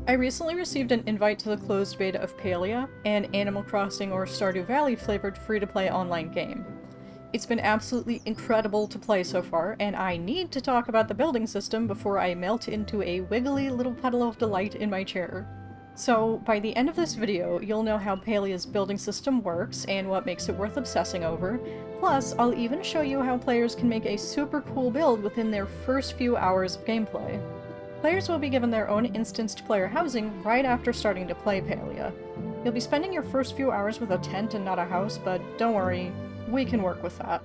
I recently received an invite to the closed beta of Palia, an Animal Crossing or Stardew Valley flavored free-to-play online game. It's been absolutely incredible to play so far, and I need to talk about the building system before I melt into a wiggly little puddle of delight in my chair. So, by the end of this video, you'll know how Palia's building system works and what makes it worth obsessing over. Plus, I'll even show you how players can make a super cool build within their first few hours of gameplay. Players will be given their own instanced player housing right after starting to play Palia. You'll be spending your first few hours with a tent and not a house, but don't worry, we can work with that.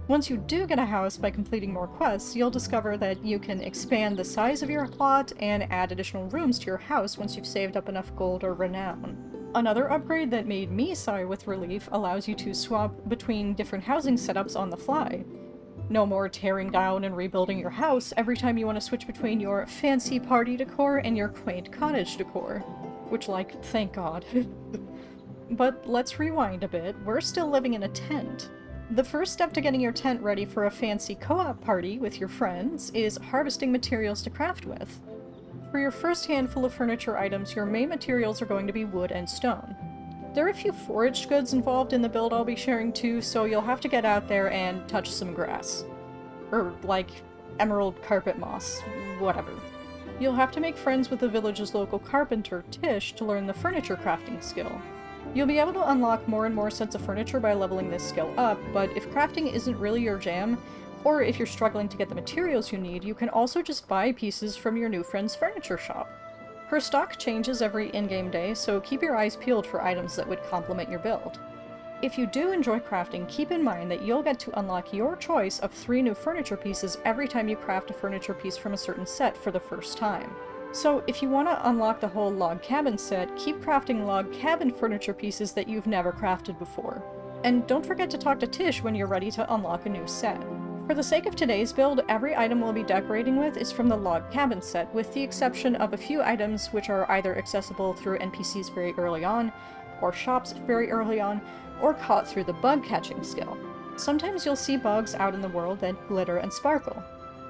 Once you do get a house by completing more quests, you'll discover that you can expand the size of your plot and add additional rooms to your house once you've saved up enough gold or renown. Another upgrade that made me sigh with relief allows you to swap between different housing setups on the fly. No more tearing down and rebuilding your house every time you want to switch between your fancy party decor and your quaint cottage decor. Which, like, thank God. But let's rewind a bit. We're still living in a tent. The first step to getting your tent ready for a fancy co-op party with your friends is harvesting materials to craft with. For your first handful of furniture items, your main materials are going to be wood and stone. There are a few foraged goods involved in the build I'll be sharing too, so you'll have to get out there and touch some grass. Or, like, emerald carpet moss. Whatever. You'll have to make friends with the village's local carpenter, Tish, to learn the furniture crafting skill. You'll be able to unlock more and more sets of furniture by leveling this skill up, but if crafting isn't really your jam, or if you're struggling to get the materials you need, you can also just buy pieces from your new friend's furniture shop. Her stock changes every in-game day, so keep your eyes peeled for items that would complement your build. If you do enjoy crafting, keep in mind that you'll get to unlock your choice of 3 new furniture pieces every time you craft a furniture piece from a certain set for the first time. So if you want to unlock the whole log cabin set, keep crafting log cabin furniture pieces that you've never crafted before. And don't forget to talk to Tish when you're ready to unlock a new set. For the sake of today's build, every item we'll be decorating with is from the log cabin set, with the exception of a few items which are either accessible through NPCs very early on, or shops very early on, or caught through the bug catching skill. Sometimes you'll see bugs out in the world that glitter and sparkle.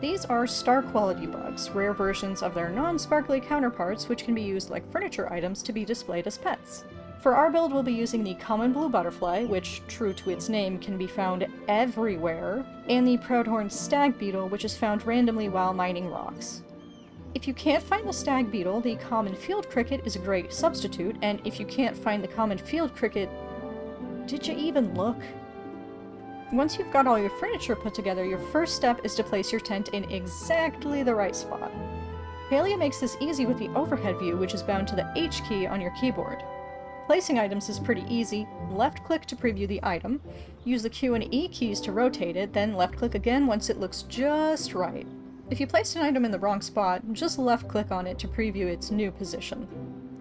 These are star quality bugs, rare versions of their non-sparkly counterparts which can be used like furniture items to be displayed as pets. For our build, we'll be using the common blue butterfly, which, true to its name, can be found everywhere, and the proudhorn stag beetle, which is found randomly while mining rocks. If you can't find the stag beetle, the common field cricket is a great substitute, and if you can't find the common field cricket, did you even look? Once you've got all your furniture put together, your first step is to place your tent in exactly the right spot. Palia makes this easy with the overhead view, which is bound to the H key on your keyboard. Placing items is pretty easy. Left-click to preview the item, use the Q and E keys to rotate it, then left-click again once it looks just right. If you placed an item in the wrong spot, just left-click on it to preview its new position.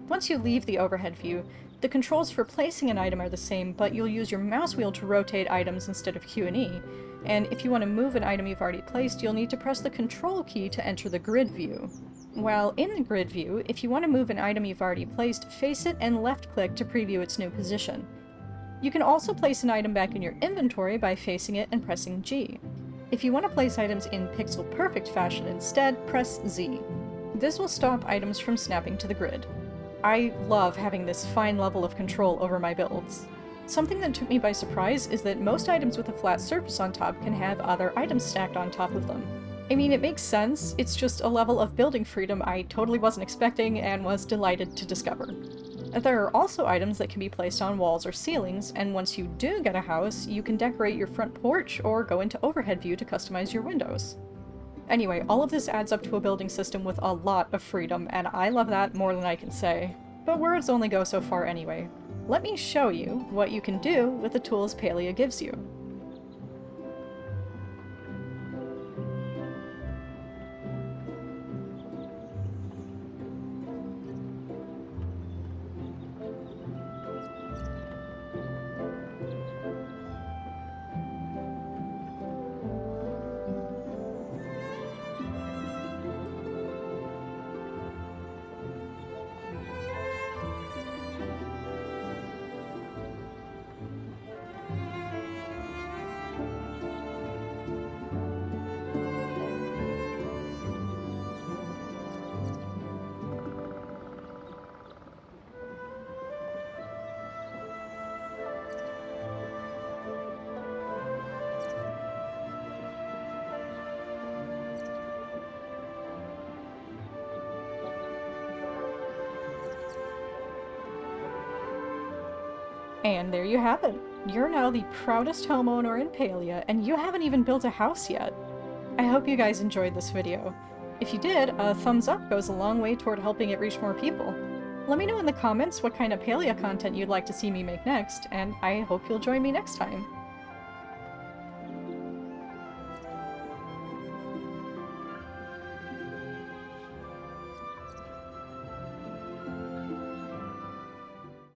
Once you leave the overhead view, the controls for placing an item are the same, but you'll use your mouse wheel to rotate items instead of Q and E, and if you want to move an item you've already placed, you'll need to press the Control key to enter the grid view. While in the grid view, if you want to move an item you've already placed, face it and left-click to preview its new position. You can also place an item back in your inventory by facing it and pressing G. If you want to place items in pixel-perfect fashion instead, press Z. This will stop items from snapping to the grid. I love having this fine level of control over my builds. Something that took me by surprise is that most items with a flat surface on top can have other items stacked on top of them. I mean, it makes sense, it's just a level of building freedom I totally wasn't expecting and was delighted to discover. There are also items that can be placed on walls or ceilings, and once you do get a house, you can decorate your front porch or go into overhead view to customize your windows. Anyway, all of this adds up to a building system with a lot of freedom, and I love that more than I can say. But words only go so far anyway. Let me show you what you can do with the tools Palia gives you. And there you have it. You're now the proudest homeowner in Palia, and you haven't even built a house yet. I hope you guys enjoyed this video. If you did, a thumbs up goes a long way toward helping it reach more people. Let me know in the comments what kind of Palia content you'd like to see me make next, and I hope you'll join me next time.